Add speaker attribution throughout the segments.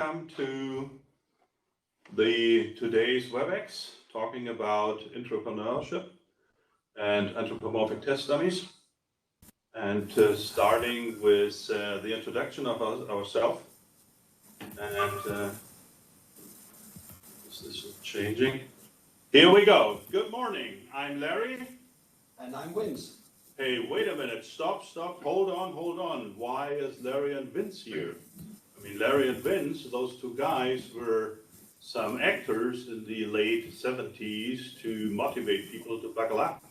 Speaker 1: welcome to today's WebEx, talking about entrepreneurship and anthropomorphic test dummies, and starting with the introduction of ourselves. And this is changing. Here we go. Good morning. I'm Larry.
Speaker 2: And I'm Vince.
Speaker 1: Hey, wait a minute. Stop. Hold on. Why is Larry and Vince here? I mean, Larry and Vince, those two guys were some actors in the late 70s to motivate people to buckle up.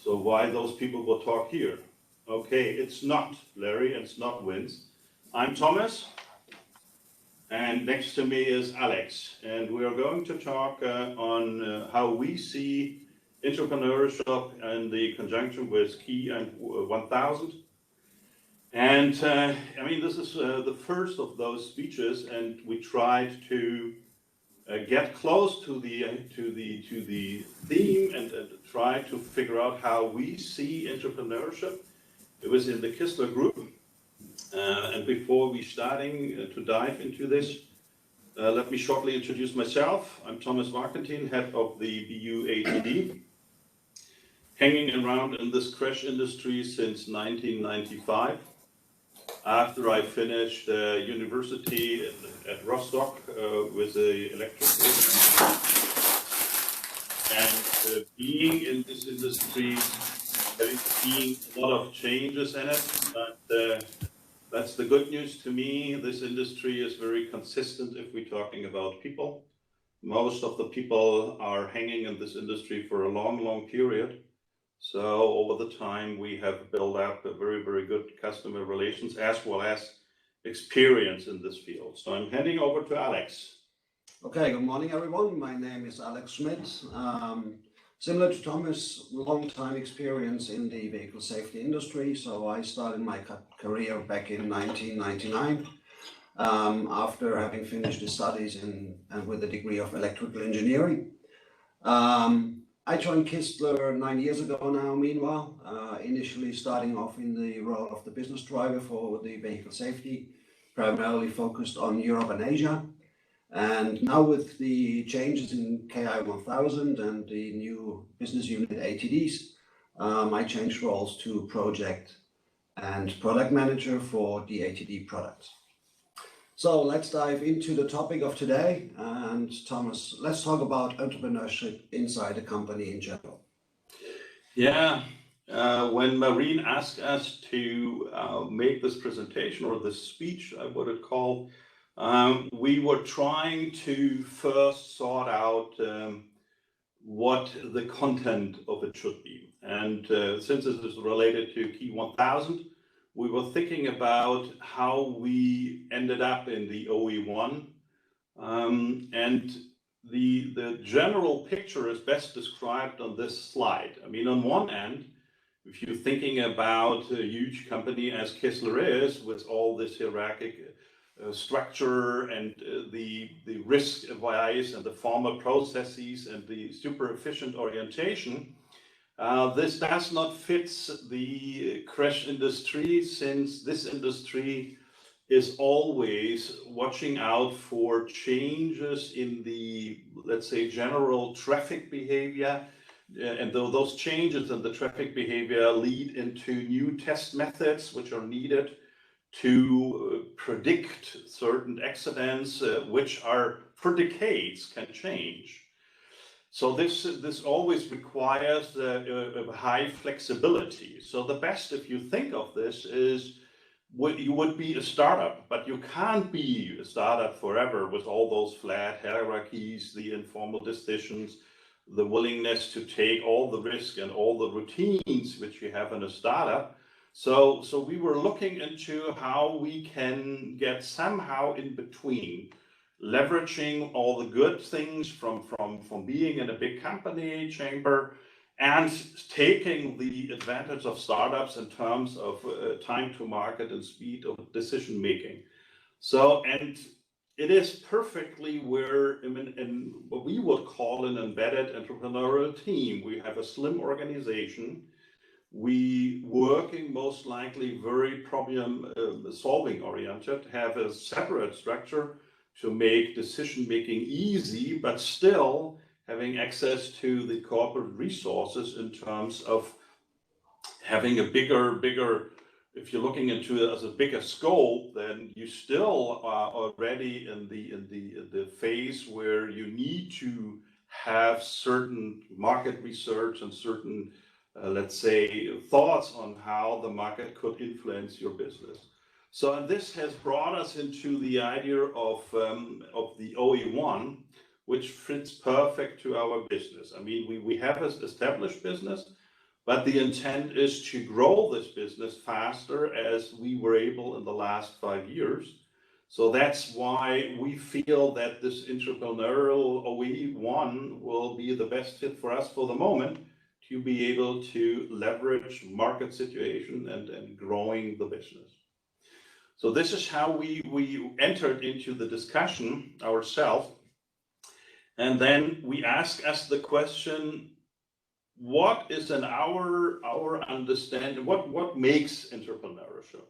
Speaker 1: So why those people will talk here? Okay, it's not Larry and it's not Vince. I'm Thomas, and next to me is Alex, and we are going to talk on how we see entrepreneurship and the conjunction with Key and 1000. And I mean, this is the first of those speeches, and we tried to get close to the theme and try to figure out how we see entrepreneurship. It was in the Kistler group. And before we starting to dive into this, let me shortly introduce myself. I'm Thomas Warkentin, head of the BU ATD, hanging around in this crash industry since 1995. After I finished university at Rostock with the electrical, and being in this industry, having seen a lot of changes in it, but that's the good news to me. This industry is very consistent if we're talking about people. Most of the people are hanging in this industry for a long period. So over the time, we have built up a very good customer relations as well as experience in this field. So I'm handing over to Alex.
Speaker 2: Okay, good morning, everyone. My name is Alex Schmidt. Similar to Thomas, long time experience in the vehicle safety industry. So I started my career back in 1999 after having finished the studies and with a degree of electrical engineering. I joined Kistler 9 years ago now, meanwhile, initially starting off in the role of the business driver for the vehicle safety, primarily focused on Europe and Asia. And now with the changes in KI 1000 and the new business unit ATDs, I changed roles to project and product manager for the ATD products. So let's dive into the topic of today. And Thomas, let's talk about entrepreneurship inside a company in general.
Speaker 1: Yeah, when Marine asked us to make this presentation or this speech, I would call, we were trying to first sort out what the content of it should be. And since this is related to Key 1000, we were thinking about how we ended up in the OE1. And the general picture is best described on this slide. I mean, on one end, if you're thinking about a huge company as Kistler is, with all this hierarchic structure and the risk advice and the formal processes and the super efficient orientation, this does not fit the crash industry, since this industry is always watching out for changes in the, let's say, general traffic behavior. And those changes in the traffic behavior lead into new test methods which are needed to predict certain accidents, which are for decades can change. So this always requires a high flexibility. So the best, if you think of this, is you would be a startup, but you can't be a startup forever with all those flat hierarchies, the informal decisions, the willingness to take all the risk and all the routines which you have in a startup. So we were looking into how we can get somehow in between, leveraging all the good things from being in a big company chamber and taking the advantage of startups in terms of time to market and speed of decision making. So, and it is perfectly where in what we would call an embedded entrepreneurial team. We have a slim organization. We working most likely very problem solving oriented, have a separate structure to make decision making easy, but still having access to the corporate resources in terms of having a bigger, if you're looking into it as a bigger scope, then you still are already in the phase where you need to have certain market research and certain, let's say, thoughts on how the market could influence your business. So, and this has brought us into the idea of the OE1, which fits perfect to our business. I mean, we have an established business, but the intent is to grow this business faster as we were able in the last 5 years. So that's why we feel that this entrepreneurial OE1 will be the best fit for us for the moment to be able to leverage market situation and growing the business. So this is how we entered into the discussion ourselves. And then we ask us the question, what is in our understanding, what makes entrepreneurship?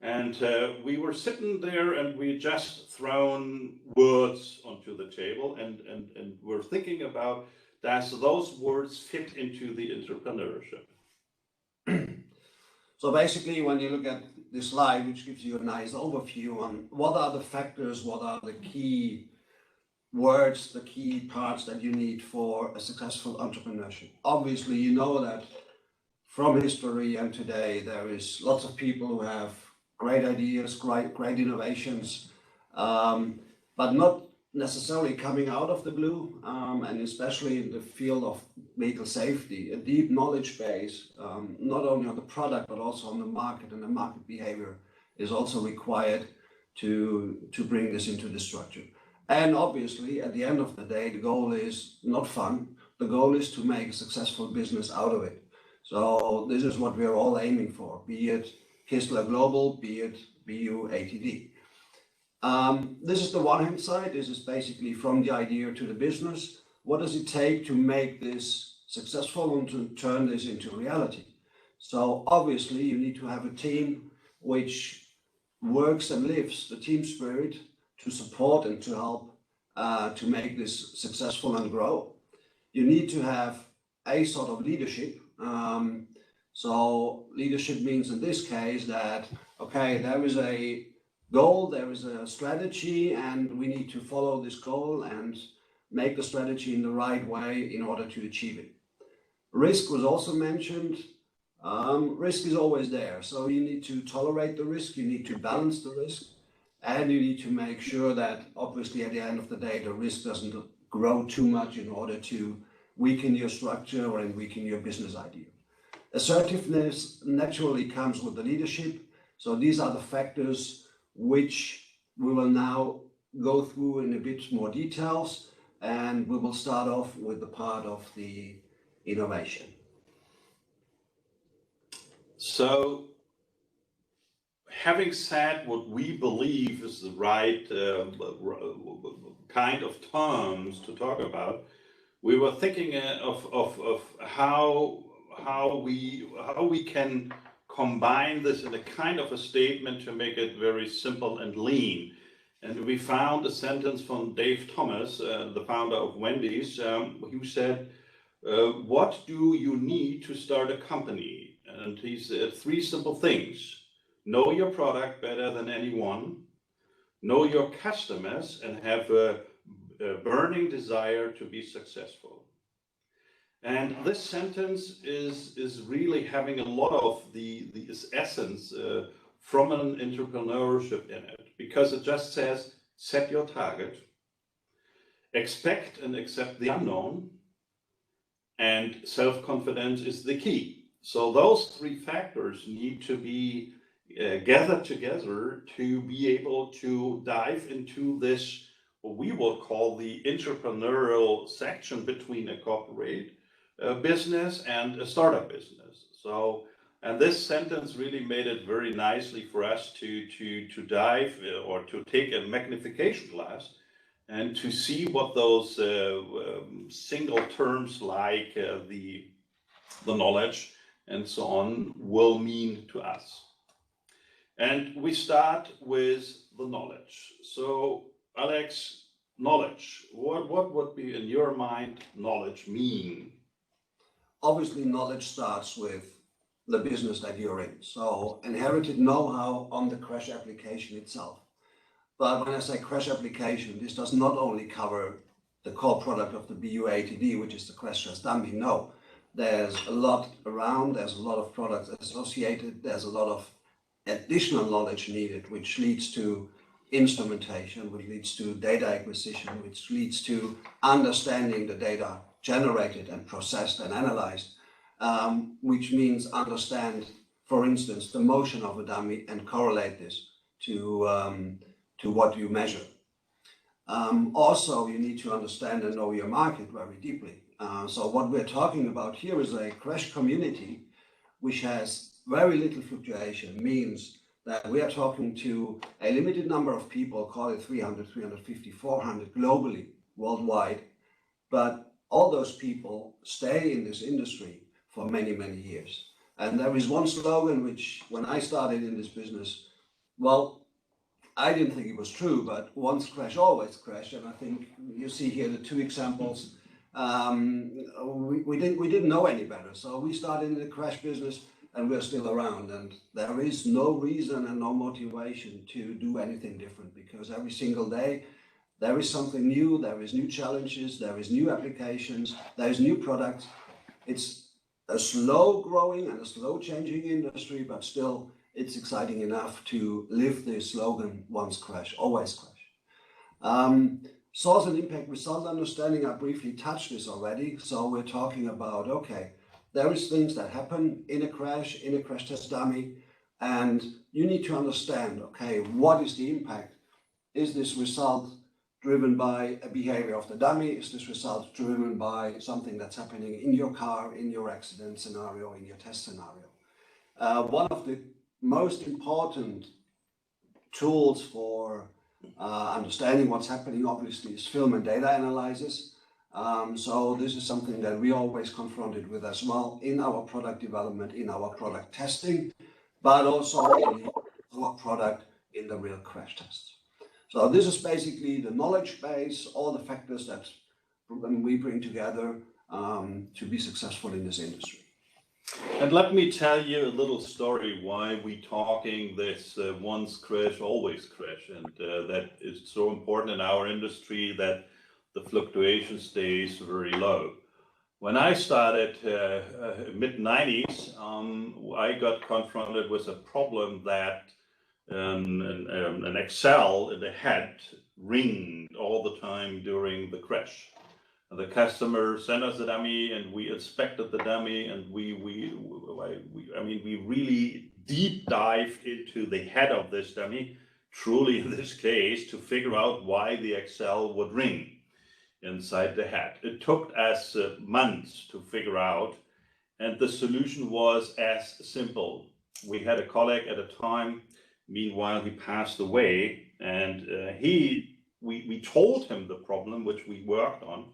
Speaker 1: And we were sitting there and we just thrown words onto the table and we're thinking about, does those words fit into the entrepreneurship?
Speaker 2: So basically, when you look at this slide, which gives you a nice overview on what are the factors, what are the key words, the key parts that you need for a successful entrepreneurship. Obviously, you know that from history and today, there is lots of people who have great ideas, great innovations, but not necessarily coming out of the blue, and especially in the field of vehicle safety, a deep knowledge base, not only on the product, but also on the market and the market behavior is also required to bring this into the structure. And obviously, at the end of the day, the goal is not fun. The goal is to make a successful business out of it. So this is what we are all aiming for, be it Kistler Global, be it BU ATD. This is the one hand side. This is basically from the idea to the business. What does it take to make this successful and to turn this into reality? So obviously, you need to have a team which works and lives the team spirit to support and to help to make this successful and grow. You need to have a sort of leadership. So leadership means in this case that, okay, there is a goal, there is a strategy, and we need to follow this goal and make the strategy in the right way in order to achieve it. Risk was also mentioned. Risk is always there. So you need to tolerate the risk, you need to balance the risk, and you need to make sure that obviously at the end of the day, the risk doesn't grow too much in order to weaken your structure or weaken your business idea. Assertiveness naturally comes with the leadership. So these are the factors which we will now go through in a bit more details, and we will start off with the part of the innovation.
Speaker 1: So, having said what we believe is the right kind of terms to talk about, we were thinking of how we can combine this in a kind of a statement to make it very simple and lean. And we found a sentence from Dave Thomas, the founder of Wendy's, who said, what do you need to start a company? And he said 3 simple things. Know your product better than anyone, know your customers, and have a burning desire to be successful. And this sentence is really having a lot of this essence from an entrepreneurship in it, because it just says, set your target, expect and accept the unknown, and self-confidence is the key. So those 3 factors need to be gathered together to be able to dive into this, what we will call the entrepreneurial section between a corporate business and a startup business. So, and this sentence really made it very nicely for us to dive or to take a magnification glass and to see what those single terms like the knowledge and so on will mean to us. And we start with the knowledge. So Alex, knowledge, what would be in your mind knowledge mean?
Speaker 2: Obviously, knowledge starts with the business that you're in. So inherited know-how on the crash application itself. But when I say crash application, this does not only cover the core product of the BU ATD, which is the crash test dummy. No, there's a lot around, there's a lot of products associated, there's a lot of additional knowledge needed, which leads to instrumentation, which leads to data acquisition, which leads to understanding the data generated and processed and analyzed, which means understand, for instance, the motion of a dummy and correlate this to what you measure. Also, you need to understand and know your market very deeply. So what we're talking about here is a crash community which has very little fluctuation, means that we are talking to a limited number of people, call it 300, 350, 400 globally, worldwide, but all those people stay in this industry for many, many years. And there is one slogan which, when I started in this business, well, I didn't think it was true, but once crash, always crash. And I think you see here the two examples. We didn't know any better. So we started in the crash business and we're still around. And there is no reason and no motivation to do anything different, because every single day there is something new, there is new challenges, there is new applications, there is new products. It's a slow growing and a slow changing industry, but still it's exciting enough to live the slogan, once crash, always crash. Source and impact result understanding, I briefly touched this already. So we're talking about, okay, there is things that happen in a crash test dummy, and you need to understand, okay, what is the impact? Is this result driven by a behavior of the dummy? Is this result driven by something that's happening in your car, in your accident scenario, in your test scenario? One of the most important tools for understanding what's happening, obviously, is film and data analysis. So this is something that we always confronted with as well in our product development, in our product testing, but also in our product in the real crash tests. So this is basically the knowledge base, all the factors that we bring together to be successful in this industry.
Speaker 1: And let me tell you a little story why we talking this once crash, always crash, and that is so important in our industry that the fluctuation stays very low. When I started mid-90s, I got confronted with a problem that an Excel in the head ringed all the time during the crash. The customer sent us the dummy and we inspected the dummy, and we really deep dived into the head of this dummy, truly in this case, to figure out why the Excel would ring inside the head. It took us months to figure out, and the solution was as simple. We had a colleague at a time, meanwhile he passed away, and we told him the problem which we worked on.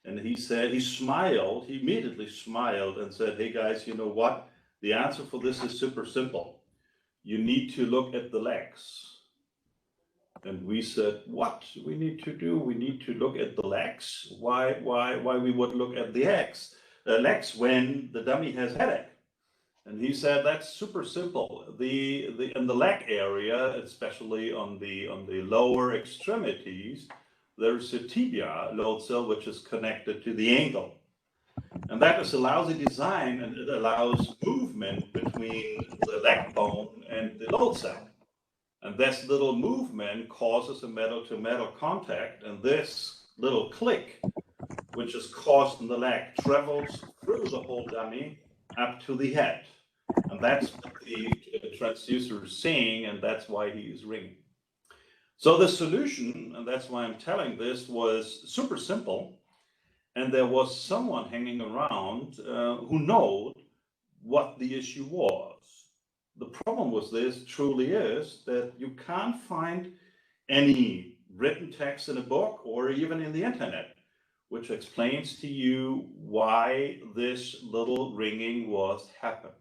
Speaker 1: And he said, he smiled, he immediately smiled and said, hey guys, you know what? The answer for this is super simple. You need to look at the legs. And we said, what do we need to do? We need to look at the legs. Why we would look at the legs when the dummy has headache? And he said, that's super simple. In the leg area, especially on the lower extremities, there's a tibia load cell which is connected to the ankle. And that is a lousy design, and it allows movement between the leg bone and the load cell. And this little movement causes a metal-to-metal contact, and this little click, which is caused in the leg, travels through the whole dummy up to the head. And that's what the transducer is saying, and that's why he is ringing. So the solution, and that's why I'm telling this, was super simple. And there was someone hanging around who knew what the issue was. The problem with this truly is that you can't find any written text in a book or even in the internet, which explains to you why this little ringing was happening.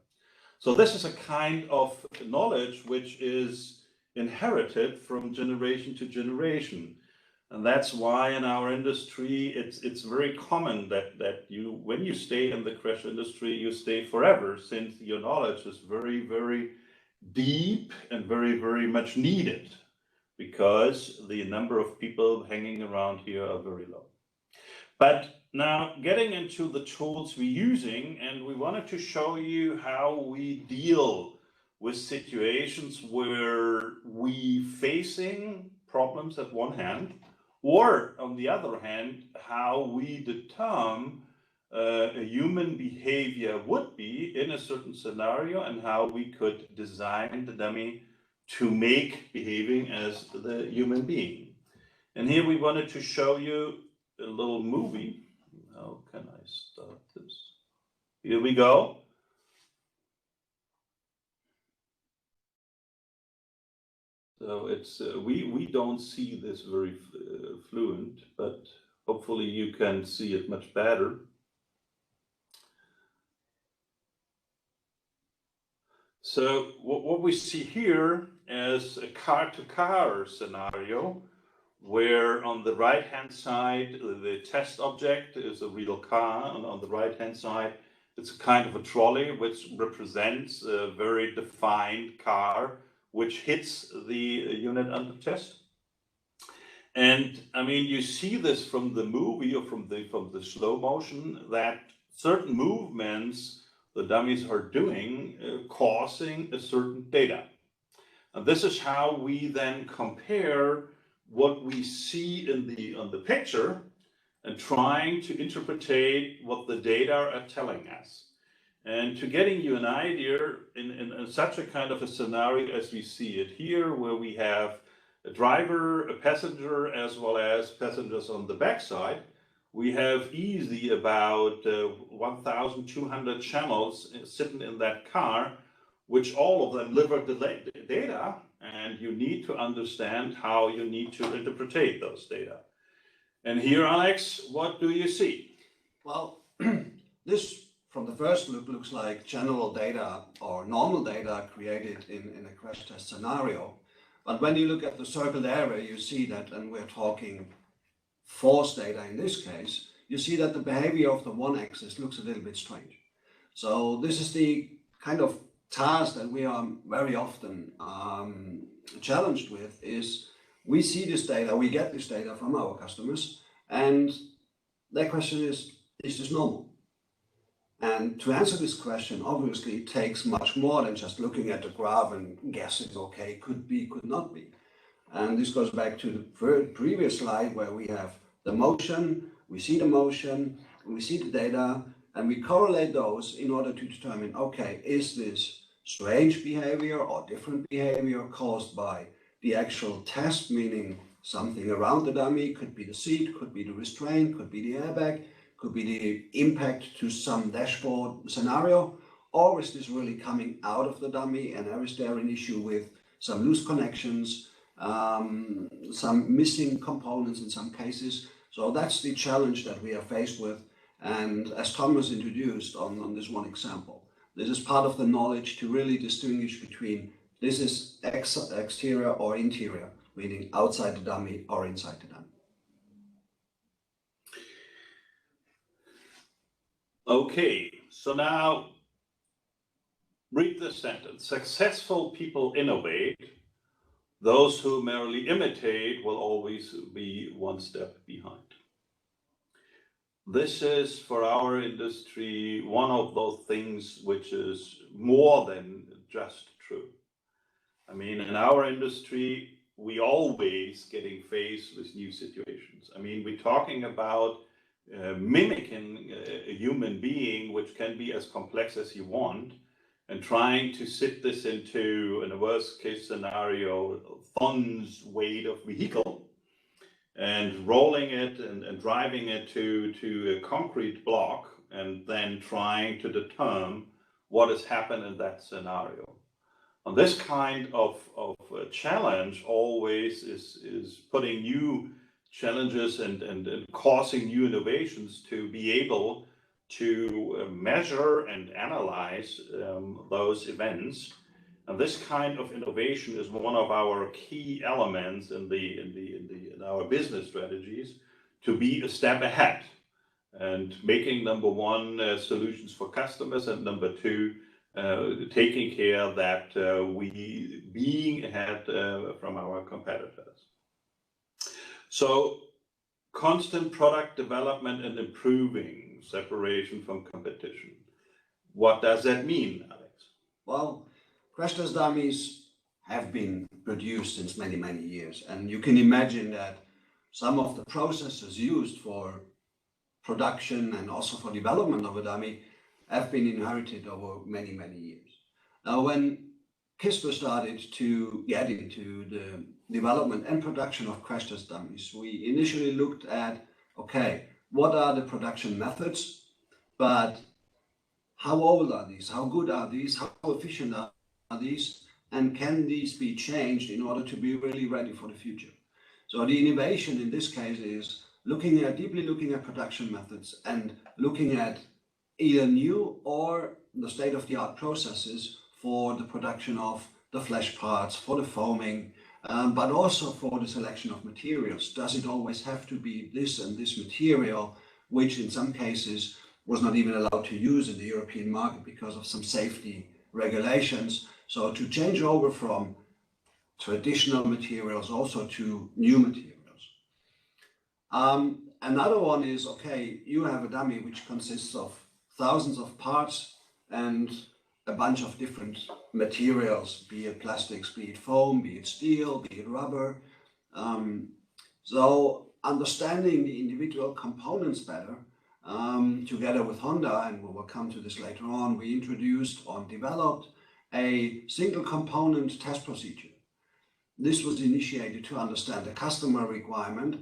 Speaker 1: So this is a kind of knowledge which is inherited from generation to generation. And that's why in our industry, it's very common that you, when you stay in the crash industry, you stay forever, since your knowledge is very, very deep and very, very much needed, because the number of people hanging around here are very low. But now getting into the tools we're using, and we wanted to show you how we deal with situations where we facing problems at one hand, or on the other hand, how we determine a human behavior would be in a certain scenario, and how we could design the dummy to make behaving as the human being. And here we wanted to show you a little movie. How can I start this? Here we go. So it's we don't see this very fluent, but hopefully you can see it much better. So what we see here is a car-to-car scenario, where on the right-hand side, the test object is a real car, and on the right-hand side, it's a kind of a trolley, which represents a very defined car, which hits the unit under test. And I mean, you see this from the movie, or from the slow motion, that certain movements the dummies are doing causing a certain data. And this is how we then compare what we see on the picture and trying to interpretate what the data are telling us. And to getting you an idea, in such a kind of a scenario as we see it here, where we have a driver, a passenger, as well as passengers on the backside, we have easily about 1,200 channels sitting in that car, which all of them deliver the data, and you need to understand how you need to interpret those data. And here, Alex, what do you see?
Speaker 2: Well, this from the first look looks like general data or normal data created in a crash test scenario. But when you look at the circled area, you see that, and we're talking force data in this case, you see that the behavior of the y-axis looks a little bit strange. So this is the kind of task that we are very often challenged with. Is we see this data, we get this data from our customers, and their question is this normal? And to answer this question, obviously it takes much more than just looking at the graph and guessing, okay, could be, could not be. And this goes back to the previous slide, where we have the motion, we see the motion, we see the data, and we correlate those in order to determine, okay, is this strange behavior or different behavior caused by the actual test, meaning something around the dummy, could be the seat, could be the restraint, could be the airbag, could be the impact to some dashboard scenario, or is this really coming out of the dummy, and is there an issue with some loose connections, some missing components in some cases? So that's the challenge that we are faced with. And as Thomas introduced on this one example, this is part of the knowledge to really distinguish between this is exterior or interior, meaning outside the dummy or inside the dummy.
Speaker 1: Okay, so now read this sentence. Successful people innovate. Those who merely imitate will always be one step behind. This is, for our industry, one of those things which is more than just true. I mean, in our industry, we always getting faced with new situations. I mean, we're talking about mimicking a human being, which can be as complex as you want, and trying to sit this into, in a worst case scenario, tons weight of vehicle, and rolling it and driving it to a concrete block, and then trying to determine what has happened in that scenario. And this kind of challenge always is putting new challenges and causing new innovations to be able to measure and analyze those events. And this kind of innovation is one of our key elements in our business strategies, to be a step ahead and making, number one, solutions for customers, and number two, taking care that we being ahead from our competitors. So constant product development and improving separation from competition. What does that mean, Alex?
Speaker 2: Well, crash test dummies have been produced since many, many years. And you can imagine that some of the processes used for production and also for development of a dummy have been inherited over many, many years. Now, when Kistler started to get into the development and production of crash test dummies, we initially looked at, okay, what are the production methods, but how old are these? How good are these? How efficient are these? And can these be changed in order to be really ready for the future? So the innovation in this case is deeply looking at production methods and looking at either new or the state-of-the-art processes for the production of the flash parts, for the foaming, but also for the selection of materials. Does it always have to be this and this material, which in some cases was not even allowed to use in the European market because of some safety regulations? So to change over from traditional materials also to new materials. Another one is, okay, you have a dummy which consists of thousands of parts and a bunch of different materials, be it plastics, be it foam, be it steel, be it rubber. So understanding the individual components better, together with Honda, and we will come to this later on, we introduced or developed a single component test procedure. This was initiated to understand the customer requirement,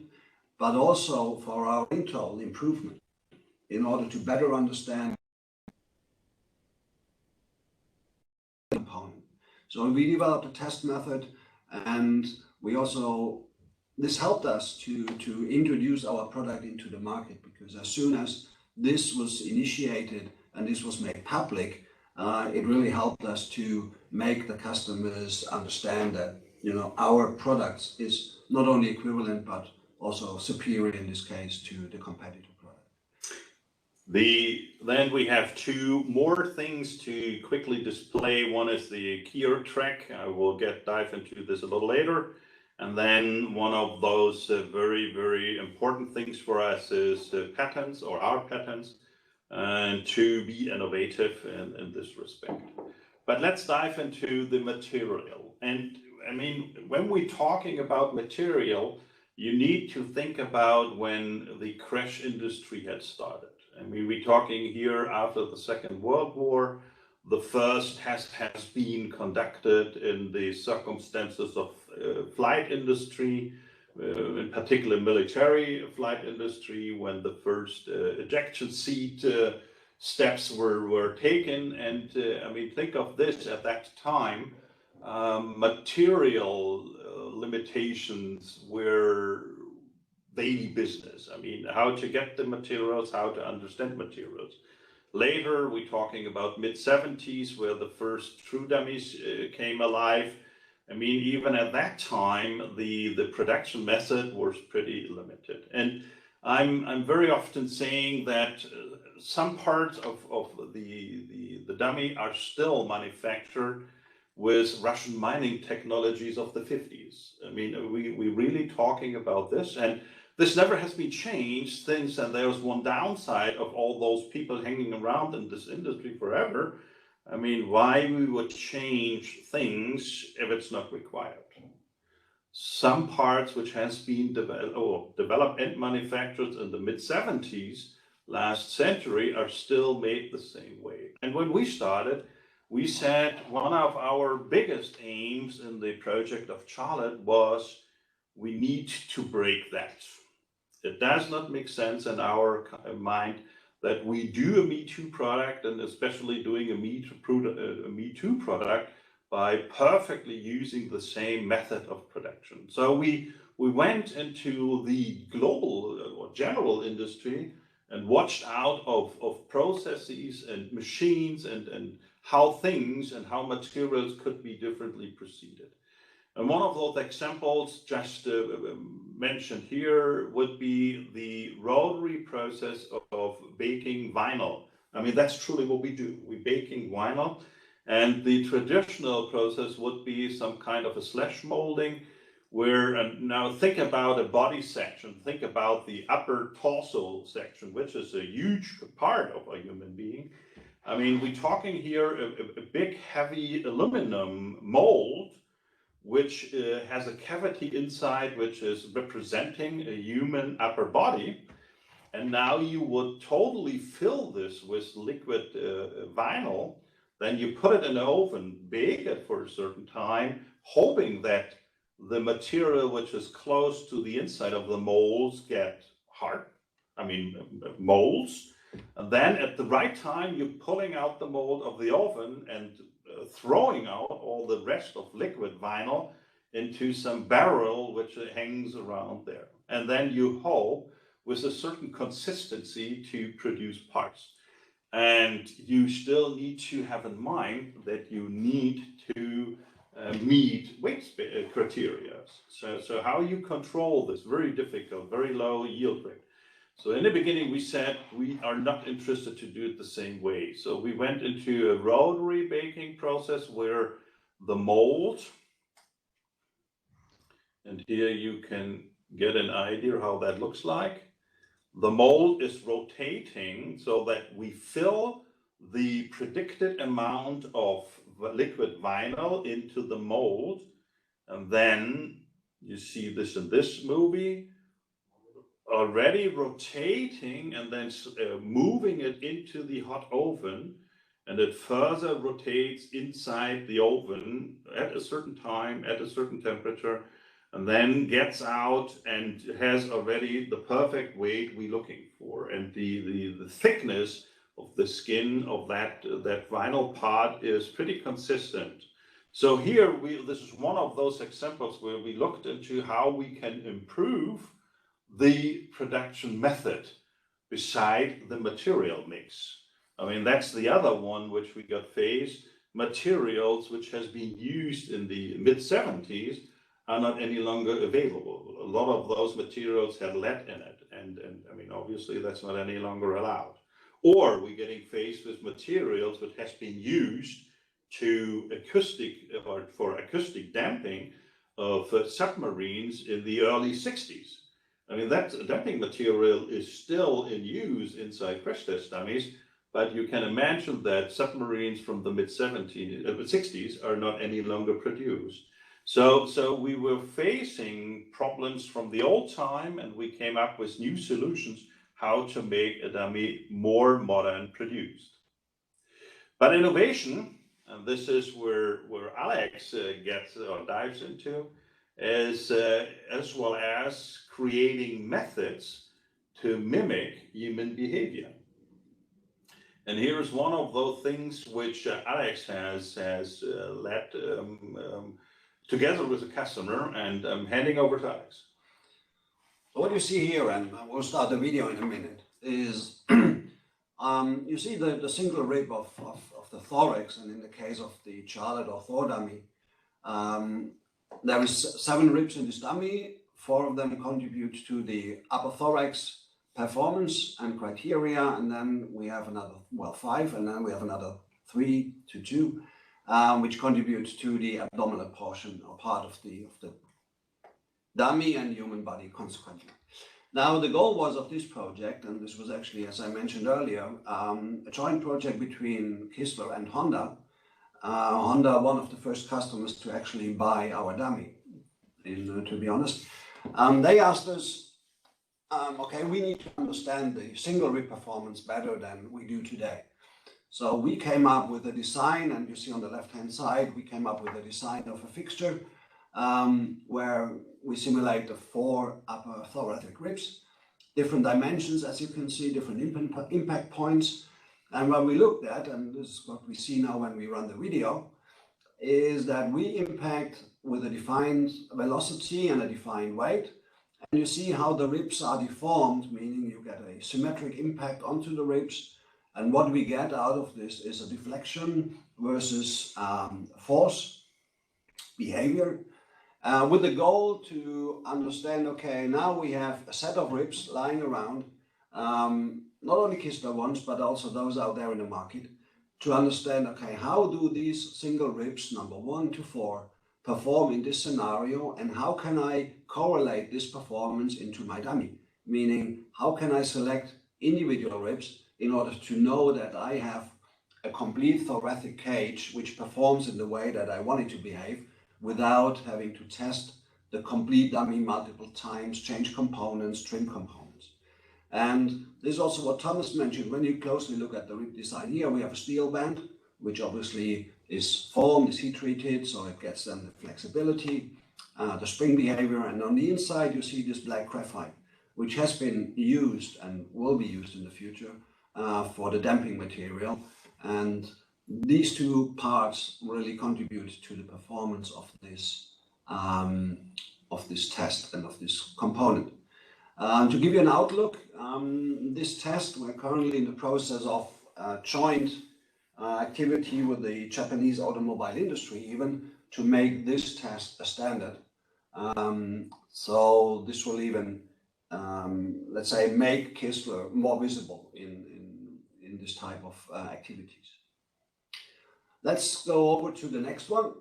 Speaker 2: but also for our internal improvement, in order to better understand the component. So we developed a test method, and this helped us to introduce our product into the market, because as soon as this was initiated and this was made public, it really helped us to make the customers understand that, our products is not only equivalent, but also superior in this case to the competitor product.
Speaker 1: Then we have two more things to quickly display. One is the keyer track. I will dive into this a little later. And then one of those very, very important things for us is patents, or our patents, and to be innovative in this respect. But let's dive into the material. And I mean, when we're talking about material, you need to think about when the crash industry had started. I mean, we're talking here after the Second World War. The first test has been conducted in the circumstances of flight industry, in particular military flight industry, when the first ejection seat steps were taken. And I mean, think of this at that time, material limitations were daily business. I mean, how to get the materials, how to understand materials. Later, we're talking about mid-70s, where the first true dummies came alive. I mean, even at that time, the production method was pretty limited. And I'm very often saying that some parts of the dummy are still manufactured with Russian mining technologies of the 50s. I mean, we're really talking about this, and this never has been changed since, and there's one downside of all those people hanging around in this industry forever. I mean, why we would change things if it's not required? Some parts which has been developed and manufactured in the mid-70s last century are still made the same way. And when we started, we said one of our biggest aims in the project of Charlotte was we need to break that. It does not make sense in our mind that we do a Me Too product, and especially doing a Me Too product by perfectly using the same method of production. So we went into the global or general industry and watched out of processes and machines and how things and how materials could be differently preceded. And one of those examples just mentioned here would be the rotary process of baking vinyl. I mean, that's truly what we do. We're baking vinyl, and the traditional process would be some kind of a slash molding, where, and now think about a body section, think about the upper torso section, which is a huge part of a human being. I mean, we're talking here a big, heavy aluminum mold, which has a cavity inside, which is representing a human upper body. And now you would totally fill this with liquid vinyl. Then you put it in the oven, bake it for a certain time, hoping that the material which is close to the inside of the molds get hard, molds. And then at the right time, you're pulling out the mold of the oven and throwing out all the rest of liquid vinyl into some barrel which hangs around there. And then you hope with a certain consistency to produce parts. And you still need to have in mind that you need to meet weight criteria. So how you control this, very difficult, very low yield rate. So in the beginning, we said we are not interested to do it the same way. So we went into a rotary baking process where the mold, and here you can get an idea how that looks like. The mold is rotating so that we fill the predicted amount of liquid vinyl into the mold. And then you see this in this movie, already rotating and then moving it into the hot oven, and it further rotates inside the oven at a certain time, at a certain temperature, and then gets out and has already the perfect weight we're looking for. And the thickness of the skin of that vinyl part is pretty consistent. So here, this is one of those examples where we looked into how we can improve the production method beside the material mix. I mean, that's the other one which we got faced. Materials which has been used in the mid-70s are not any longer available. A lot of those materials had lead in it, and I mean, obviously that's not any longer allowed. Or we're getting faced with materials which has been used to for acoustic damping of submarines in the early 60s. I mean, that damping material is still in use inside crash test dummies, but you can imagine that submarines from the mid-60s are not any longer produced. So we were facing problems from the old time, and we came up with new solutions how to make a dummy more modern produced. But innovation, and this is where Alex gets or dives into, is as well as creating methods to mimic human behavior. And here's one of those things which Alex has led together with a customer, and I'm handing over to Alex.
Speaker 2: So what you see here, and we'll start the video in a minute, is you see the single rib of the thorax, and in the case of the Charlotte or THOR dummy, there is 7 ribs in this dummy. 4 of them contribute to the upper thorax performance and criteria, and then we have another, 5, and then we have another 3 to 2, which contributes to the abdominal portion or part of the dummy and human body consequently. Now, the goal was of this project, and this was actually, as I mentioned earlier, a joint project between Kistler and Honda. Honda, one of the first customers to actually buy our dummy, to be honest. They asked us, okay, we need to understand the single rib performance better than we do today. So we came up with a design, and you see on the left-hand side, we came up with a design of a fixture where we simulate the 4 upper thoracic ribs, different dimensions, as you can see, different impact points. And what we looked at, and this is what we see now when we run the video, is that we impact with a defined velocity and a defined weight. And you see how the ribs are deformed, meaning you get a symmetric impact onto the ribs, And what we get out of this is a deflection versus force behavior, with the goal to understand, okay, now we have a set of ribs lying around, not only Kistler ones, but also those out there in the market, to understand, okay, how do these single ribs, number 1 to 4, perform in this scenario, and how can I correlate this performance into my dummy? Meaning, how can I select individual ribs in order to know that I have a complete thoracic cage which performs in the way that I want it to behave, without having to test the complete dummy multiple times, change components, trim components. And this is also what Thomas mentioned. When you closely look at the rib design here, we have a steel band, which obviously is formed, is heat treated, so it gets then the flexibility, the spring behavior, and on the inside you see this black graphite, which has been used and will be used in the future for the damping material. And these two parts really contribute to the performance of this test and of this component. To give you an outlook, this test, we're currently in the process of joint activity with the Japanese automobile industry, even to make this test a standard. So this will even, let's say, make Kistler more visible in this type of activities. Let's go over to the next one,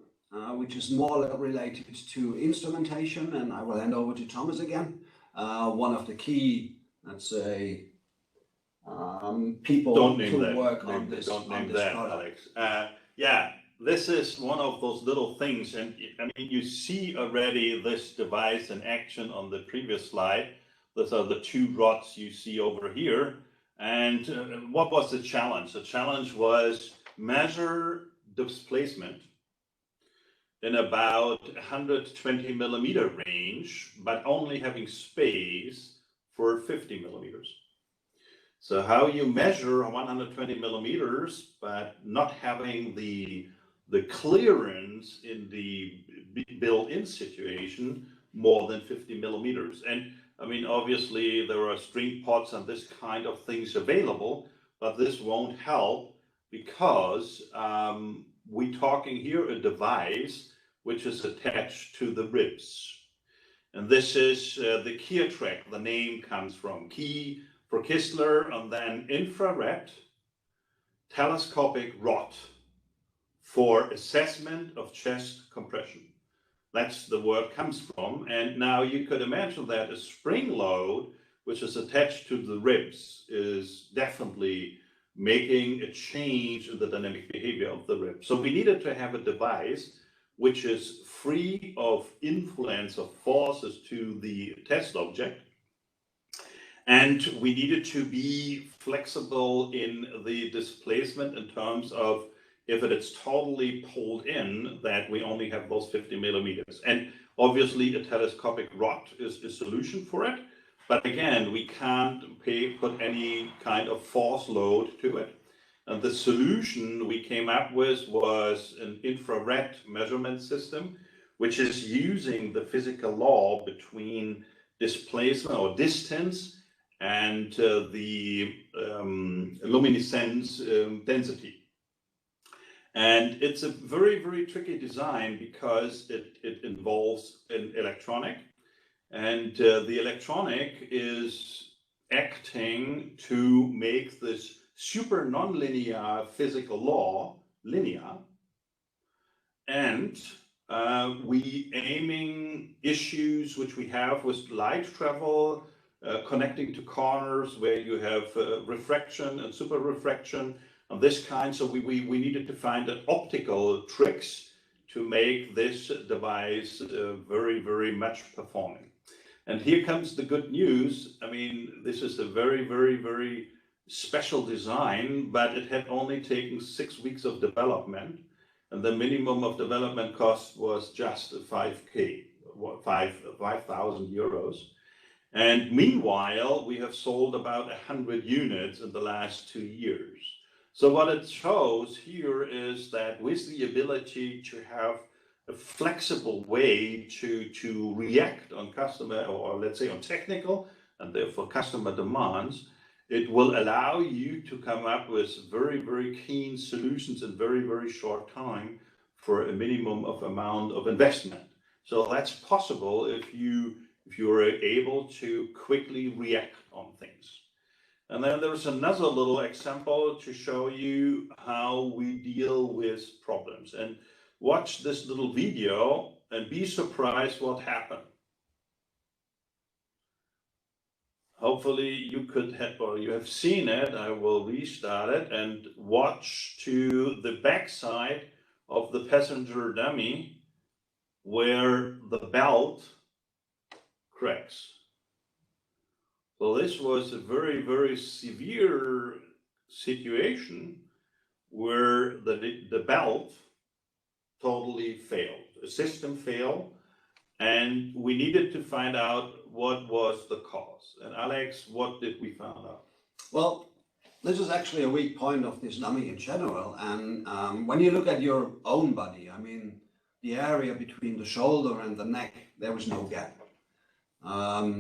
Speaker 2: which is more related to instrumentation, and I will hand over to Thomas again. One of the key, let's say, people to work on this product.
Speaker 1: Alex. Yeah, this is one of those little things, and I mean, you see already this device in action on the previous slide. Those are the 2 rods you see over here. And what was the challenge? The challenge was measure displacement in about 120 millimeter range, but only having space for 50 millimeters. So how you measure 120 millimeters, but not having the clearance in the built-in situation more than 50 millimeters. And I mean, obviously there are string pots and this kind of things available, but this won't help, because we're talking here a device which is attached to the ribs. And this is the key track. The name comes from key for Kistler, and then infrared telescopic rod for assessment of chest compression. That's the word comes from. And now you could imagine that a spring load, which is attached to the ribs, is definitely making a change in the dynamic behavior of the rib. So we needed to have a device which is free of influence of forces to the test object. And we needed to be flexible in the displacement in terms of, if it is totally pulled in, that we only have those 50 millimeters. And obviously a telescopic rod is a solution for it. But again, we can't put any kind of force load to it. And the solution we came up with was an infrared measurement system, which is using the physical law between displacement or distance and the luminescence density. And it's a very, very tricky design, because it involves an electronic. And the electronic is acting to make this super nonlinear physical law linear. And we aiming issues which we have with light travel, connecting to corners where you have refraction and super refraction of this kind. So we needed to find optical tricks to make this device very, very much performing. And here comes the good news. I mean, this is a very, very, very special design, but it had only taken 6 weeks of development, and the minimum of development cost was just 5,000 euros. And meanwhile, we have sold about 100 units in the last 2 years. So what it shows here is that with the ability to have a flexible way to react on customer, or let's say on technical and therefore customer demands, it will allow you to come up with very, very keen solutions in very, very short time for a minimum of amount of investment. So that's possible if you are able to quickly react on things. And then there's another little example to show you how we deal with problems. And watch this little video and be surprised what happened. Hopefully you have seen it. I will restart it and watch to the backside of the passenger dummy where the belt cracks. So this was a very, very severe situation where the belt totally failed, a system failed, and we needed to find out what was the cause. And Alex, what did we find out?
Speaker 2: Well, this is actually a weak point of this dummy in general. And when you look at your own body, I mean, the area between the shoulder and the neck, there is no gap.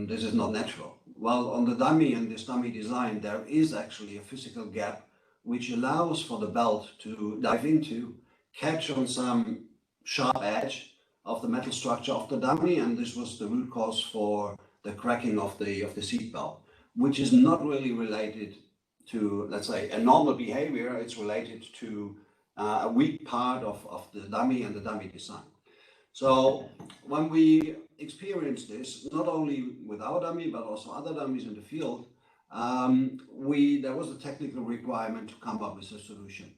Speaker 2: This is not natural. Well, on the dummy and this dummy design, there is actually a physical gap which allows for the belt to dive into, catch on some sharp edge of the metal structure of the dummy, and this was the root cause for the cracking of the seat belt, which is not really related to, let's say, a normal behavior. It's related to a weak part of the dummy and the dummy design. So when we experienced this, not only with our dummy, but also other dummies in the field, there was a technical requirement to come up with a solution.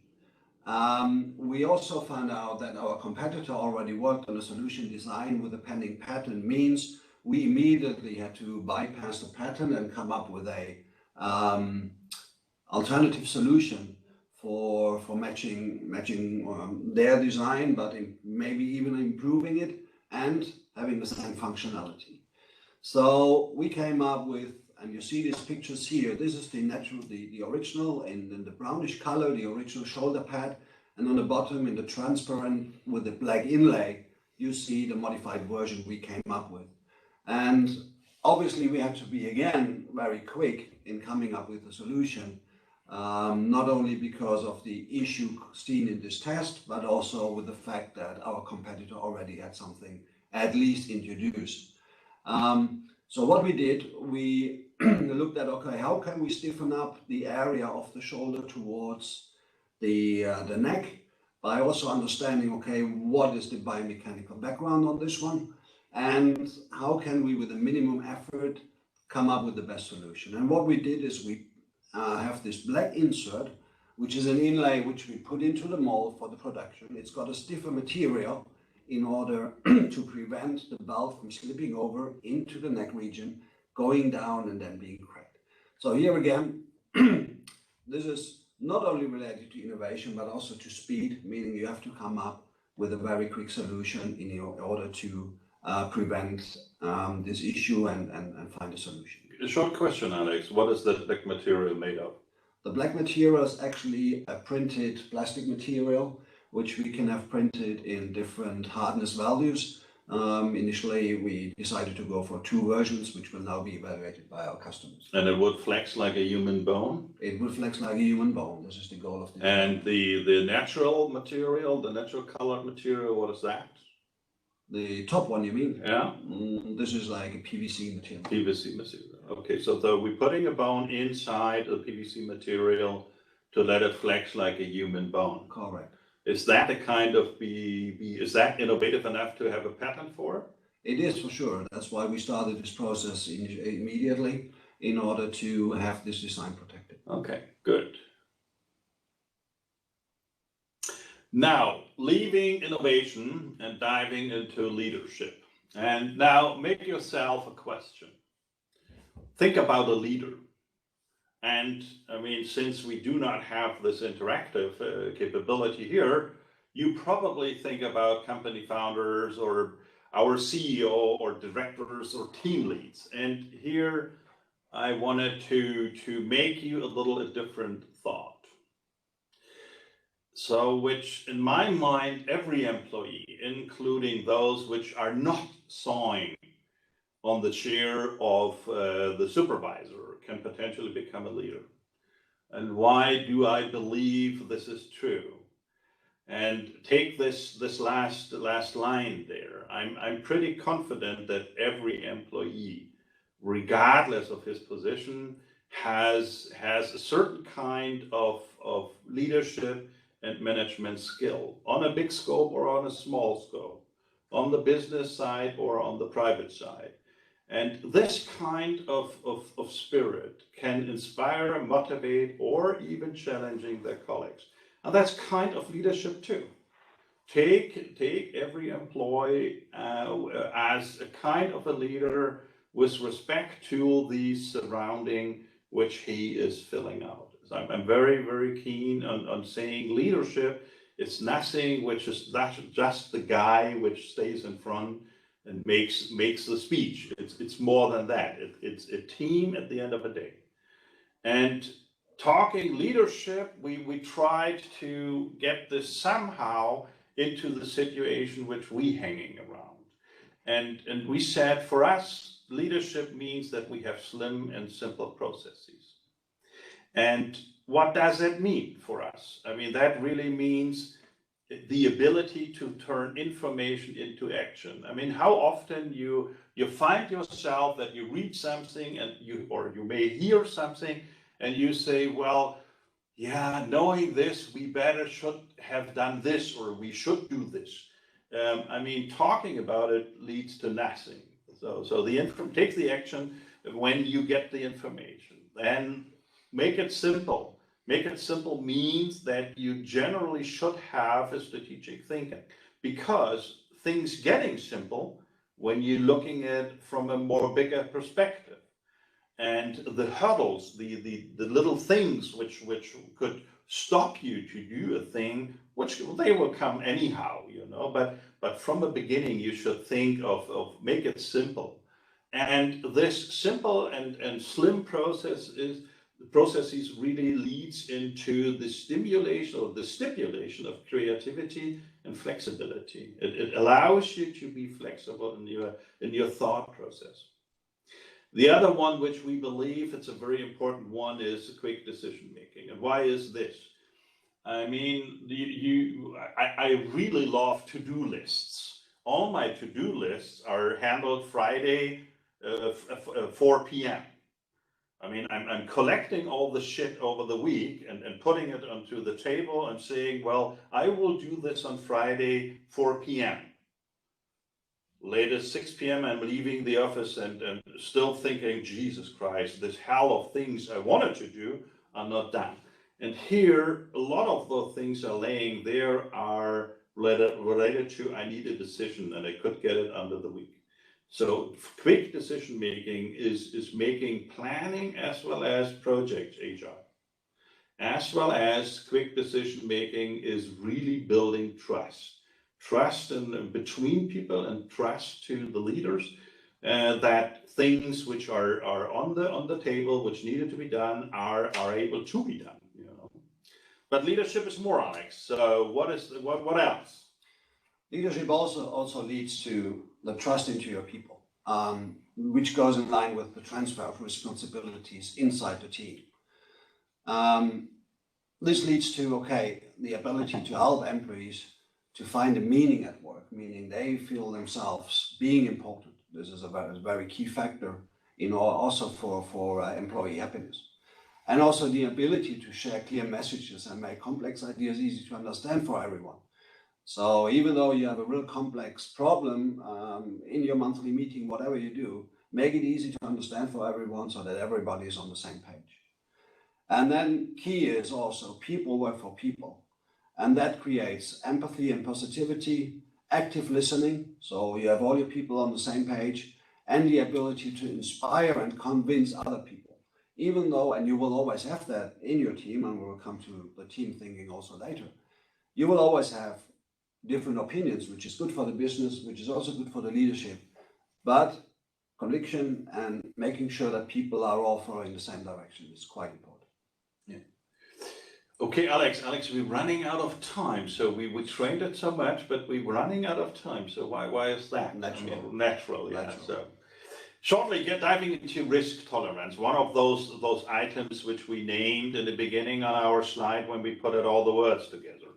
Speaker 2: We also found out that our competitor already worked on a solution design with a pending patent, means we immediately had to bypass the patent and come up with a alternative solution for matching their design, but maybe even improving it and having the same functionality. So we came up with, and you see these pictures here, this is the original in the brownish color, the original shoulder pad, and on the bottom in the transparent with the black inlay, you see the modified version we came up with. And obviously we had to be, again, very quick in coming up with a solution, not only because of the issue seen in this test, but also with the fact that our competitor already had something at least introduced. So what we did, we looked at, okay, how can we stiffen up the area of the shoulder towards the neck, by also understanding, okay, what is the biomechanical background on this one, and how can we, with a minimum effort, come up with the best solution. And what we did is we have this black insert, which is an inlay which we put into the mold for the production. It's got a stiffer material in order to prevent the belt from slipping over into the neck region, going down and then being cracked. So here again, this is not only related to innovation, but also to speed, meaning you have to come up with a very quick solution in order to prevent this issue and find a solution.
Speaker 1: A short question, Alex. What is the black material made of?
Speaker 2: The black material is actually a printed plastic material, which we can have printed in different hardness values. Initially, we decided to go for 2 versions, which will now be evaluated by our customers.
Speaker 1: And it would flex like a human bone?
Speaker 2: It would flex like a human bone. This is the goal of the
Speaker 1: And the natural material, the natural colored material, what is that?
Speaker 2: The top one, you mean?
Speaker 1: Yeah.
Speaker 2: This is like a PVC material.
Speaker 1: PVC material. Okay, so we're putting a bone inside the PVC material to let it flex like a human bone.
Speaker 2: Correct.
Speaker 1: Is that a kind of is that innovative enough to have a patent for it?
Speaker 2: It is, for sure. That's why we started this process immediately, in order to have this design protected.
Speaker 1: Okay, good. Now, leaving innovation and diving into leadership. And now make yourself a question. Think about a leader. And I mean, since we do not have this interactive capability here, you probably think about company founders or our CEO or directors or team leads. And here I wanted to make you a little different thought. So, which in my mind, every employee, including those which are not sawing on the chair of the supervisor can potentially become a leader. And why do I believe this is true? And take this last line there. I'm pretty confident that every employee, regardless of his position, has a certain kind of leadership and management skill on a big scope or on a small scope, on the business side or on the private side. And this kind of spirit can inspire, motivate, or even challenging their colleagues. And that's kind of leadership too. Take every employee as a kind of a leader with respect to the surrounding which he is filling out. So I'm very, very keen on saying leadership is nothing which is just the guy which stays in front and makes the speech. It's more than that. It's a team at the end of the day. And talking leadership, we tried to get this somehow into the situation which we hanging around. And we said, for us, leadership means that we have slim and simple processes. And what does that mean for us? I mean, that really means the ability to turn information into action. I mean, how often you find yourself that you read something and you may hear something and you say, well, yeah, knowing this, we should have done this, or we should do this. I mean, talking about it leads to nothing. So take the action when you get the information, then make it simple. Make it simple means that you generally should have a strategic thinking, because things getting simple when you're looking at it from a more bigger perspective. And the hurdles, the little things which could stop you to do a thing, which they will come anyhow, but from the beginning you should think of make it simple. And this simple and slim processes really leads into the stimulation or the stipulation of creativity and flexibility. It allows you to be flexible in your thought process. The other one, which we believe it's a very important one, is quick decision making. And why is this? I mean, I really love to-do lists. All my to-do lists are handled Friday, 4 p.m. I mean, I'm collecting all the shit over the week and putting it onto the table and saying, well, I will do this on Friday, 4 p.m. Latest 6 p.m. I'm leaving the office and still thinking, Jesus Christ, this hell of things I wanted to do are not done. And here, a lot of those things are laying there are related to I need a decision and I could get it under the week. So quick decision making is making planning as well as project agile. As well as quick decision making is really building trust. Trust between people and trust to the leaders that things which are on the table, which needed to be done, are able to be done. But leadership is more, Alex. So what else?
Speaker 2: Leadership also leads to the trust into your people, which goes in line with the transfer of responsibilities inside the team. This leads to, the ability to help employees to find a meaning at work, meaning they feel themselves being important. This is a very key factor, also for employee happiness. And also the ability to share clear messages and make complex ideas easy to understand for everyone. So even though you have a real complex problem in your monthly meeting, whatever you do, make it easy to understand for everyone so that everybody is on the same page. And then key is also people work for people. And that creates empathy and positivity, active listening, so you have all your people on the same page, and the ability to inspire and convince other people. Even though, and you will always have that in your team, and we'll come to the team thinking also later, you will always have different opinions, which is good for the business, which is also good for the leadership. But conviction and making sure that people are all following the same direction is quite important.
Speaker 1: Yeah. Okay, Alex, we're running out of time. So we trained it so much, but we're running out of time. So why is that?
Speaker 2: Natural.
Speaker 1: Natural, yeah.
Speaker 2: Natural.
Speaker 1: So shortly diving into risk tolerance, one of those items which we named in the beginning on our slide when we put it all the words together.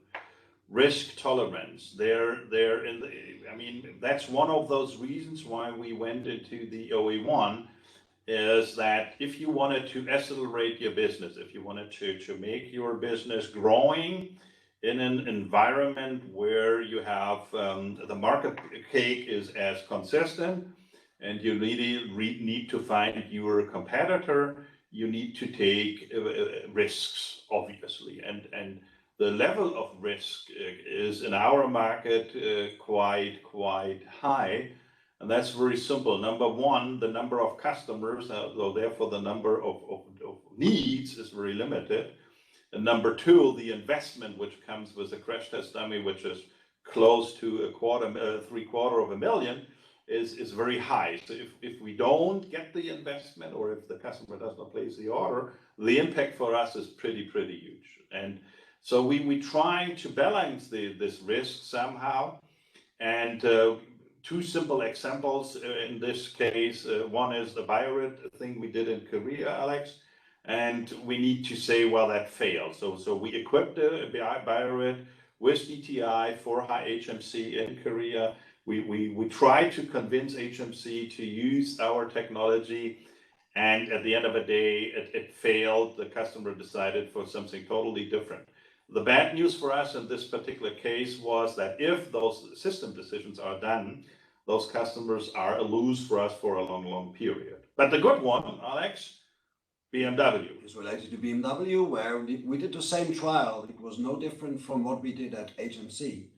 Speaker 1: Risk tolerance. I mean, that's one of those reasons why we went into the OE1, is that if you wanted to accelerate your business, if you wanted to make your business growing in an environment where you have the market cake is as consistent, and you really need to find your competitor, you need to take risks, obviously, and the level of risk is in our market quite high, and that's very simple. Number one, the number of customers, so therefore the number of needs is very limited. And number two, the investment which comes with a crash test dummy, which is close to $750,000, is very high. So if we don't get the investment, or if the customer does not place the order, the impact for us is pretty huge. And so we try to balance this risk somehow. And two simple examples in this case. One is the Biorit thing we did in Korea, Alex. And we need to say, well, that failed. So we equipped the Biorit with DTI for high HMC in Korea. We tried to convince HMC to use our technology, and at the end of the day, it failed. The customer decided for something totally different. The bad news for us in this particular case was that if those system decisions are done, those customers are a lose for us for a long period. But the good one, Alex, BMW.
Speaker 2: Is related to BMW, where we did the same trial. It was no different from what we did at HMC.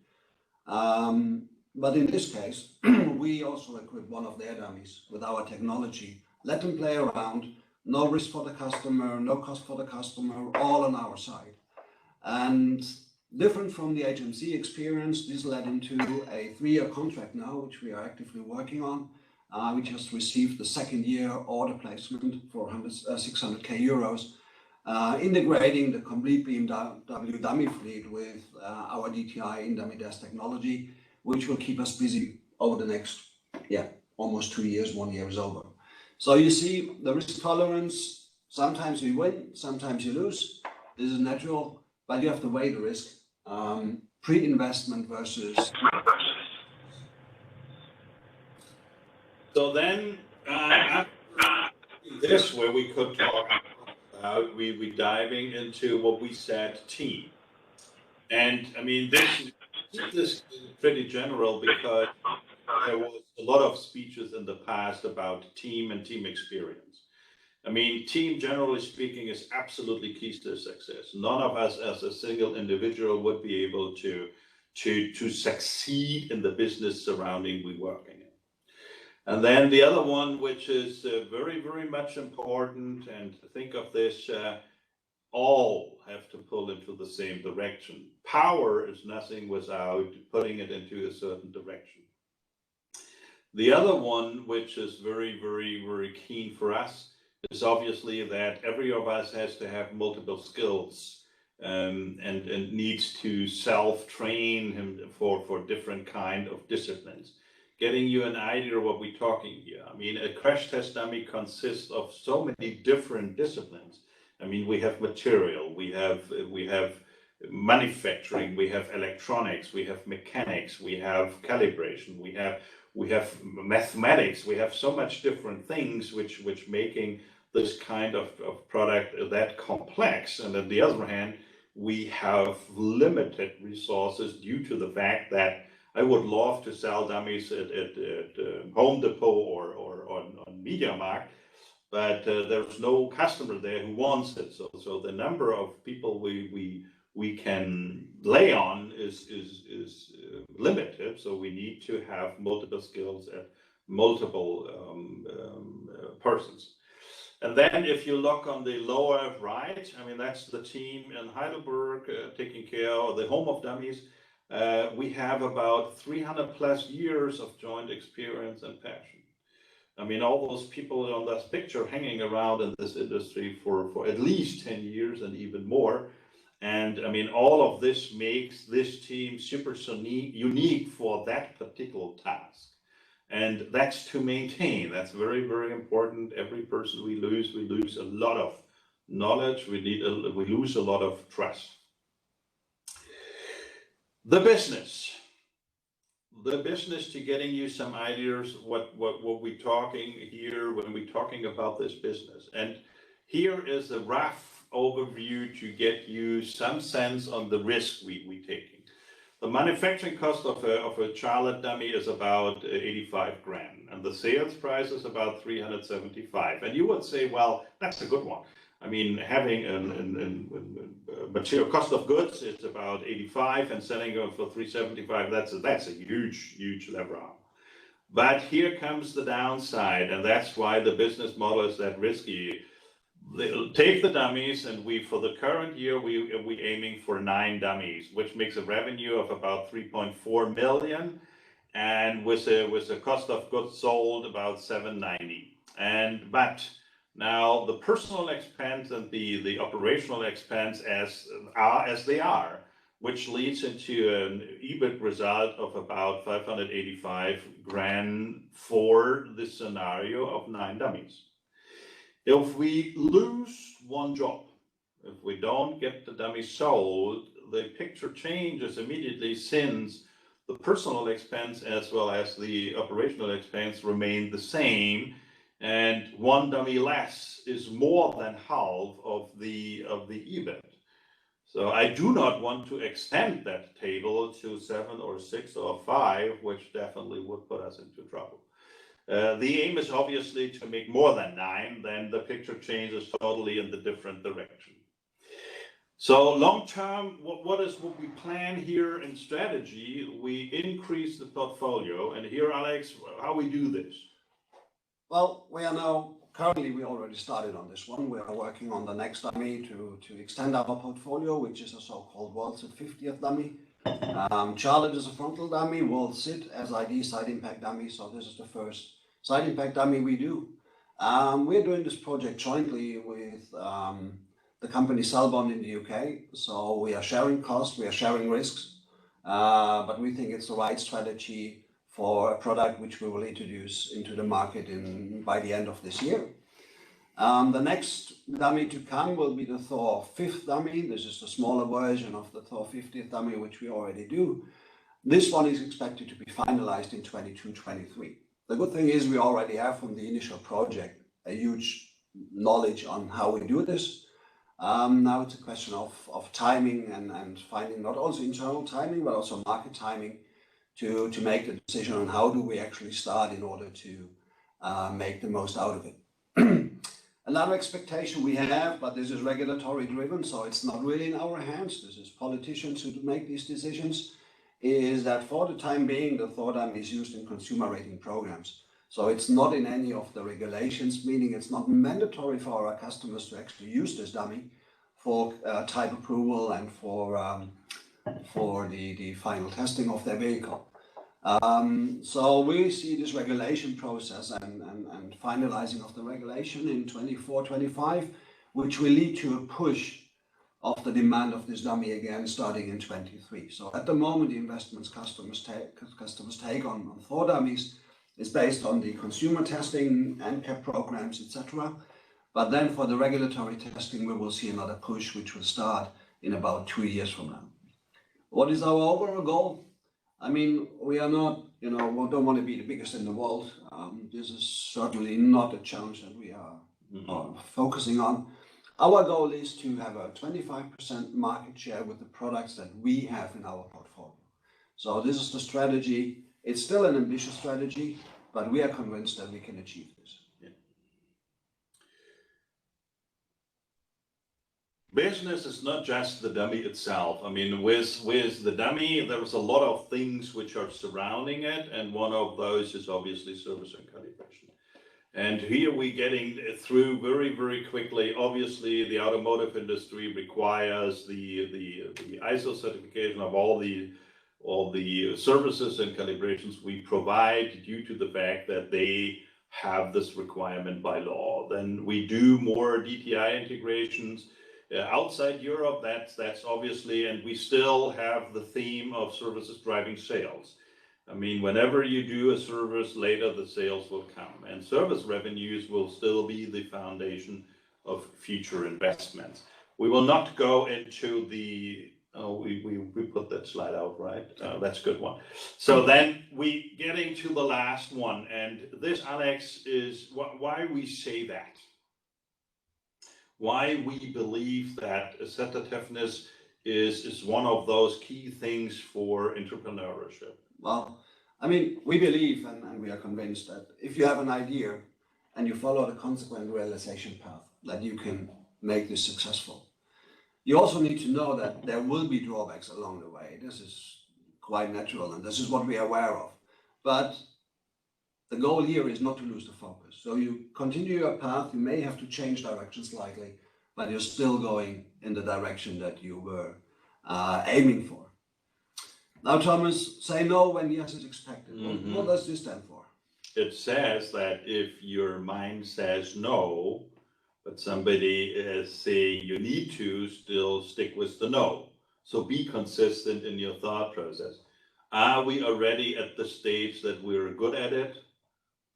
Speaker 2: But in this case, we also equipped one of their dummies with our technology, let them play around, no risk for the customer, no cost for the customer, all on our side. And different from the HMC experience, this led into a 3-year contract now, which we are actively working on. We just received the 2nd year order placement for 600k euros, integrating the complete BMW dummy fleet with our DTI in-dummy desk technology, which will keep us busy over the next, almost 2 years. 1 year is over. So you see the risk tolerance, sometimes you win, sometimes you lose. This is natural, but you have to weigh the risk, pre-investment versus.
Speaker 1: So then, after this, where we could talk about, we diving into what we said, team. And I mean, this is pretty general, because there was a lot of speeches in the past about team and team experience. I mean, team, generally speaking, is absolutely key to success. None of us as a single individual would be able to succeed in the business surrounding we working in. And then the other one, which is very much important, and think of this, all have to pull into the same direction. Power is nothing without putting it into a certain direction. The other one, which is very keen for us, is obviously that every of us has to have multiple skills, and needs to self-train him for different kind of disciplines. Getting you an idea of what we're talking here. I mean, a crash test dummy consists of so many different disciplines. I mean, we have material, we have manufacturing, we have electronics, we have mechanics, we have calibration, we have mathematics, we have so much different things which making this kind of product that complex. And on the other hand, we have limited resources due to the fact that I would love to sell dummies at Home Depot or on MediaMarkt, but there's no customer there who wants it. So the number of people we can lay on is limited. So we need to have multiple skills at multiple persons. And then if you look on the lower right, I mean, that's the team in Heidelberg taking care of the home of dummies. We have about 300+ years of joint experience and passion. I mean, all those people on this picture hanging around in this industry for at least 10 years and even more. And I mean, all of this makes this team super unique for that particular task. And that's to maintain. That's very, very important. Every person we lose a lot of knowledge. We lose a lot of trust. The business to getting you some ideas what we're talking here when we're talking about this business. And here is a rough overview to get you some sense on the risk we taking. The manufacturing cost of a Charlotte dummy is about 85 grand, and the sales price is about 375. And you would say, well, that's a good one. I mean, having a material cost of goods, it's about 85, and selling it for 375, that's a huge lever arm. But here comes the downside, and that's why the business model is that risky. They'll take the dummies, and for the current year, we aiming for 9 dummies, which makes a revenue of about 3.4 million, and with a cost of goods sold about 790. But now the personal expense and the operational expense as they are, which leads into an EBIT result of about 585 grand for the scenario of 9 dummies. If we lose one job, if we don't get the dummy sold, the picture changes immediately, since the personal expense as well as the operational expense remain the same, and 1 dummy less is more than half of the EBIT. So I do not want to extend that table to 7 or 6 or 5, which definitely would put us into trouble. The aim is obviously to make more than 9, then the picture changes totally in the different direction. So long term, what we plan here in strategy? We increase the portfolio, and here, Alex, how we do this?
Speaker 2: Well, currently we already started on this one. We are working on the next dummy to extend our portfolio, which is a so-called Waltz 50th dummy. Charlotte is a frontal dummy, will sit as ID side impact dummy, so this is the first side impact dummy we do. We're doing this project jointly with the company Selbon in the UK, so we are sharing costs, we are sharing risks, but we think it's the right strategy for a product which we will introduce into the market by the end of this year. The next dummy to come will be the THOR 5th dummy. This is the smaller version of the THOR 50th dummy, which we already do. This one is expected to be finalized in 22-23. The good thing is we already have from the initial project a huge knowledge on how we do this. Now it's a question of timing and finding not only internal timing, but also market timing to make the decision on how do we actually start in order to make the most out of it. Another expectation we have, but this is regulatory driven, so it's not really in our hands, this is politicians who make these decisions, is that for the time being the THOR dummy is used in consumer rating programs. So it's not in any of the regulations, meaning it's not mandatory for our customers to actually use this dummy for type approval and for the final testing of their vehicle. So we see this regulation process and finalizing of the regulation in 24-25, which will lead to a push of the demand of this dummy again starting in 23. So at the moment, the investments customers take on THOR dummies is based on the consumer testing, NCAP programs, etc. But then for the regulatory testing, we will see another push, which will start in about 2 years from now. What is our overall goal? I mean, we are not, we don't want to be the biggest in the world. This is certainly not a challenge that we are focusing on. Our goal is to have a 25% market share with the products that we have in our portfolio. So this is the strategy. It's still an ambitious strategy, but we are convinced that we can achieve this.
Speaker 1: Business is not just the dummy itself. I mean, with the dummy, there's a lot of things which are surrounding it, and one of those is obviously service and calibration. And here we're getting through very, very quickly. Obviously, the automotive industry requires the ISO certification of all the services and calibrations we provide due to the fact that they have this requirement by law. Then we do more DTI integrations. Outside Europe, that's obviously, and we still have the theme of services driving sales. I mean, whenever you do a service, later the sales will come, and service revenues will still be the foundation of future investments. We will not go into the, we put that slide out, right? That's a good one. So then we getting to the last one, and this, Alex, is why we say that. Why we believe that assertiveness is one of those key things for entrepreneurship.
Speaker 2: Well, I mean, we believe and we are convinced that if you have an idea and you follow the consequent realization path, that you can make this successful. You also need to know that there will be drawbacks along the way. This is quite natural, and this is what we are aware of. But the goal here is not to lose the focus. So you continue your path, you may have to change direction slightly, but you're still going in the direction that you were aiming for. Now, Thomas, say no when yes is expected.
Speaker 1: Mm-hmm.
Speaker 2: What does this stand for?
Speaker 1: It says that if your mind says no, but somebody say you need to still stick with the no. So be consistent in your thought process. Are we already at the stage that we're good at it?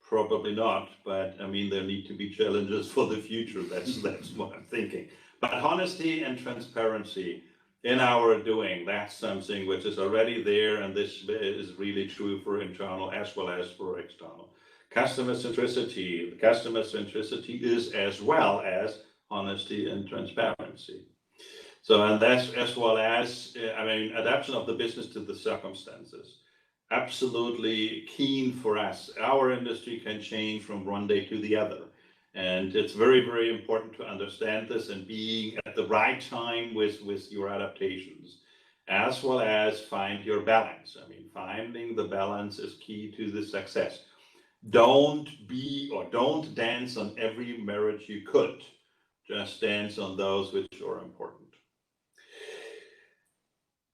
Speaker 1: Probably not, but I mean, there need to be challenges for the future. That's what I'm thinking. But honesty and transparency in our doing, that's something which is already there, and this is really true for internal as well as for external. Customer centricity. Customer centricity is as well as honesty and transparency. So, and that's as well as, I mean, adaptation of the business to the circumstances. Absolutely keen for us. Our industry can change from one day to the other. And it's very, very important to understand this and being at the right time with your adaptations, as well as find your balance. I mean, finding the balance is key to the success. Don't dance on every merit you could. Just dance on those which are important.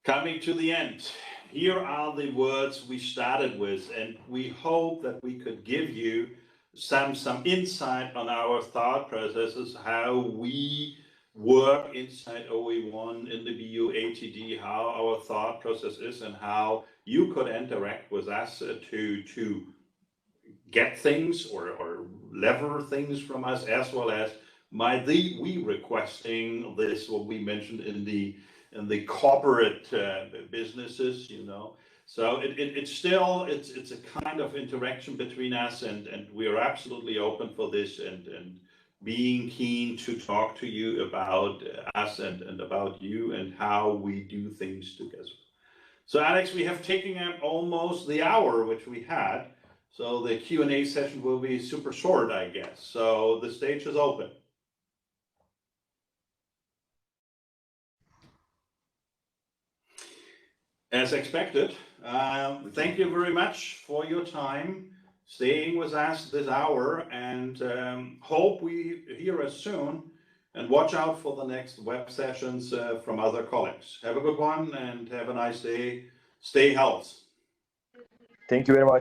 Speaker 1: Coming to the end, here are the words we started with, and we hope that we could give you some insight on our thought processes, how we work inside OE1 in the BU ATD, how our thought process is, and how you could interact with us to get things or lever things from us, as well as we requesting this, what we mentioned in the corporate businesses, you know. So it's a kind of interaction between us, and we are absolutely open for this and being keen to talk to you about us and about you and how we do things together. So Alex, we have taken up almost the hour which we had. So the Q&A session will be super short, I guess. So the stage is open. As expected, thank you very much for your time, staying with us this hour, and hope we hear us soon, and watch out for the next web sessions from other colleagues. Have a good one and have a nice day. Stay healthy.
Speaker 3: Thank you very much.